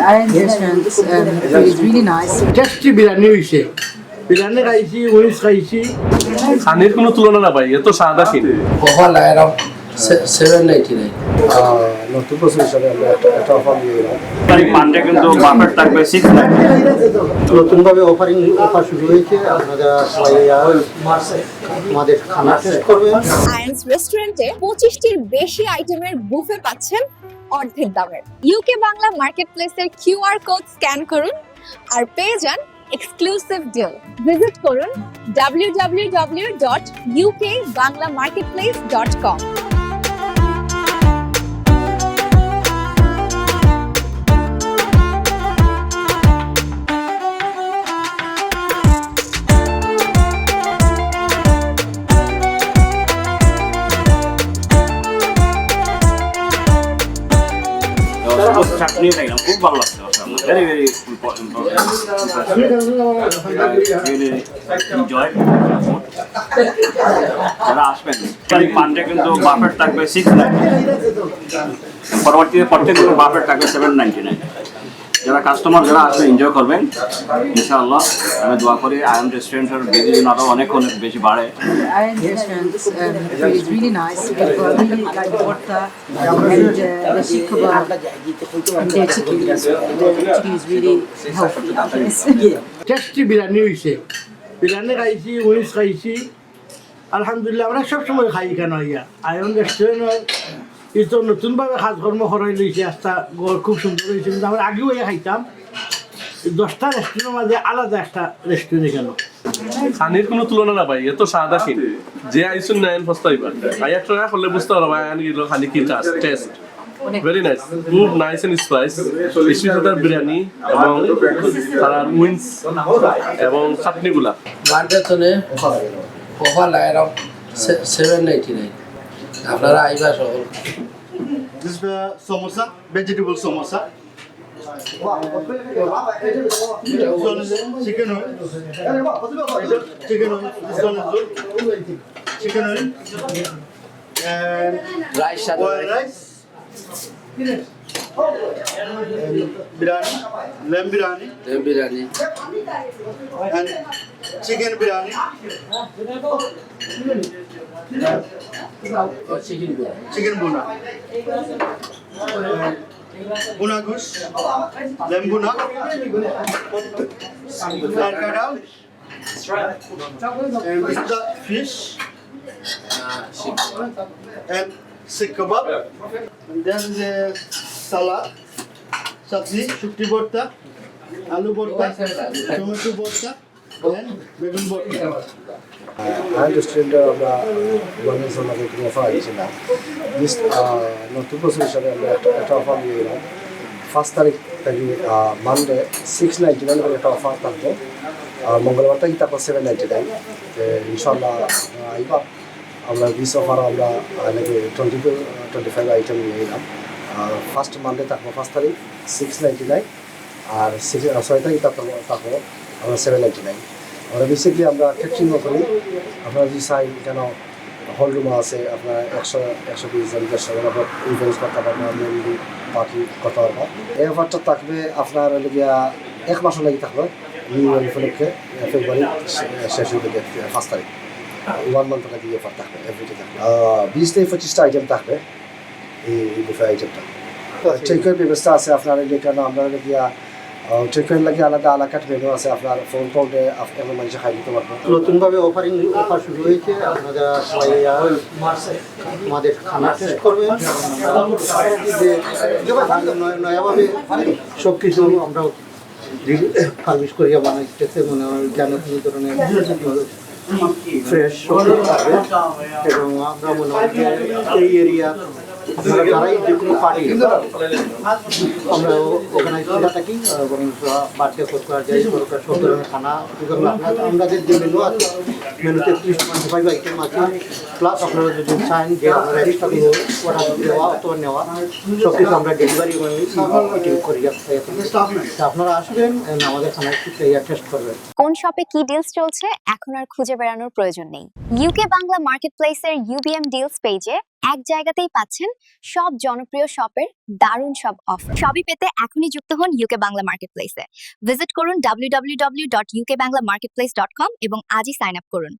arrangements. It's really nice. Tasty biryani হয়েছে বিরিয়ানি খাইছি wins খাইছি খানির কোনো তুলনা না ভাই এত সাদা কিনে All around 799. নতুন বছর হিসাবে আমরা একটা অফার দিয়ে দিলাম। পানটা কিন্তু বাফেট থাকবে 6 নতুনভাবে অফার শুরু হয়েছে। আপনারা সবাই আমাদের খানা টেস্ট করবেন। আয়ান্স রেস্টুরেন্টে 25টির বেশি আইটেমের বুফে পাচ্ছেন অর্ধেক দামে। ইউকে বাংলা মার্কেটপ্লেসের কিউআর কোড স্ক্যান করুন আর পেয়ে যান এক্সক্লুসিভ ডিল। ভিজিট করুন www.ukbanglamarketplace.com। চাটনি খাইলাম খুব ভালো লাগছে ভেরি ভেরি এনজয় যারা আসবেন পানটা কিন্তু বাফেট থাকবে 6 পরবর্তীতে প্রত্যেক বাফেট থাকবে 799। যারা কাস্টমার যারা আসবে এনজয় করবেন ইনশাআল্লাহ। আমি দোয়া করি আয়ান রেস্টুরেন্টের বিজনেস আরো অনেক বেশি বাড়ে। Ayans restaurants is really nice. We've got really like vodka and the shish khobor and their chicken. The chicken is really healthy. Tasty biryani হয়েছে বিরিয়ানি খাইছি উইন্স খাইছি আলহামদুলিল্লাহ। আমরা সবসময় খাই কেন ইয়া আয়ন রেস্টুরেন্ট এই তো নতুনভাবে কাজকর্ম করাই লইছে একটা খুব সুন্দর হয়েছে। কিন্তু আমরা আগেও ইয়ে খাইতাম 10টা রেস্টুরেন্টের মাঝে আলাদা একটা রেস্টুরেন্ট কেন খানির কোনো তুলনা না ভাই এত সাদা কিনে যে আইসুন নাইন ফস্তাইবার আই একটা করলে বুঝতে পারো ভাই আনি গেল খানি কি টেস্ট ভেরি নাইস খুব nice and spice special biryani এবং তার উইন্স এবং চাটনিগুলা মার্কেটনে অফার around 799. আপনারা আইবা সকল। This is the samosa, vegetable samosa. This one is chicken oil. Chicken oil. This one is chicken oil. And rice boiled rice. Biryani, lamb biryani, biryani and chicken biryani. Chicken buna. Buna goose, lamb buna, karkada, and this is the fish, and sikh kebab, and then the salad, sabzi, shukti borta, aloo borta, tomato borta, and begun borta. Ayaan রেস্টুরেন্টে আমরা বাংলাদেশ আমাদের কোনো offer আছে না। নতুন বছর হিসাবে আমরা একটা অফার দিয়ে দিলাম। 1 তারিখ থেকে মানডে 699 করে একটা অফার থাকবে। মঙ্গলবার থেকে তারপর 799। ইনশাল্লাহ আইবা আমরা দিস অফার আমরা নাকি 20 to 25 আইটেম নিয়ে দিলাম। ফার্স্ট মানডে থাকবো 1 তারিখ 699 আর 6 তারিখ তারপর আমরা 799। আমরা বেসিকলি আমরা ক্যাটারিংও করি। আপনারা যদি চাই কেন হল রুম আছে আপনার 120 জন 150 জন আপনার ইভেন্টস করতে পারবেন মেনলি পার্টি করতে পারবেন। এই অফারটা থাকবে আপনার গিয়া 1 মাসও লাগি থাকবে নিউ ইয়ার উপলক্ষে ফেব্রুয়ারি শেষ হয়ে গেছে 5 তারিখ 1 মান্থ লাগি অফার থাকবে এভরিডে থাকবে 20 থেকে 25টা আইটেম থাকবে এই বুফে আইটেমটা। চেকের ব্যবস্থা আছে আপনার এখানে আমরা গিয়া চেকের লাগে আলাদা আলাকাট মেনু আছে আপনার ফোন কলে আপনার মানুষ খাই দিতে পারবেন। নতুনভাবে অফার শুরু হয়েছে। আপনারা সবাই আমাদের খানা টেস্ট করবেন। নয়াভাবে সব কিছু আমরা ফার্মিশ করিয়া বানাইতেছে মনে হয় যেন কোনো ধরনের ফ্রেশ থাকবে এবং আমরা মনে হয় এই এরিয়া যারাই যে কোনো পার্টি আমরা অর্গানাইজ করে থাকি এবং বার্থডে করা যায় সরকার সব ধরনের খানা আমাদের যে মেনু আছে মেনুতে 25 আইটেম আছে প্লাস আপনারা যদি চান যে আপনারা এক্সট্রা অর্ডার দেওয়া অথবা নেওয়া সব কিছু আমরা ডেলিভারি করি আপনারা আসবেন আমাদের খানা একটু টেস্ট করবেন। কোন শপে কি ডিলস চলছে এখন আর খুঁজে বেড়ানোর প্রয়োজন নেই। ইউকে বাংলা মার্কেটপ্লেসের UBM ডিলস পেজে এক জায়গাতেই পাচ্ছেন সব জনপ্রিয় শপের দারুণ সব অফার। সবই পেতে এখনই যুক্ত হন ইউকে বাংলা মার্কেটপ্লেসে। ভিজিট করুন www.ukbanglamarketplace.com এবং আজই সাইন আপ করুন।